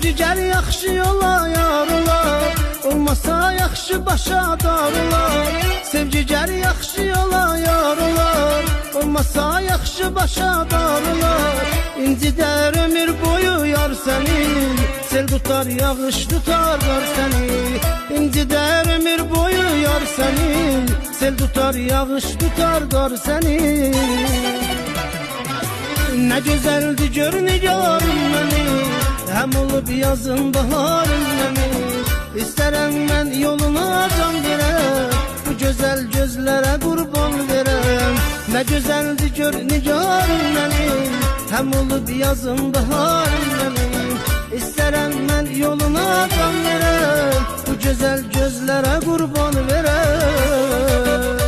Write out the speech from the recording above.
Sevgi gəl yaxşı yola yarılar, olmasa yaxşı başa darılar. Sevgi gəl yaxşı yola yarılar, olmasa yaxşı başa darılar. İncidər ömür boyu yar səni, sel tutar yağış tutar qar səni. İncidər ömür boyu yar səni, sel tutar yağış tutar qar səni. Ne güzeldi gör nigarım beni, hem olup yazın baharım beni. İsterem ben yoluna can verem, bu güzel gözlere kurban verem. Ne güzeldi gör nigarım beni, hem olup yazın baharım beni. İsterem ben yoluna can verem, bu güzel gözlere kurban verem.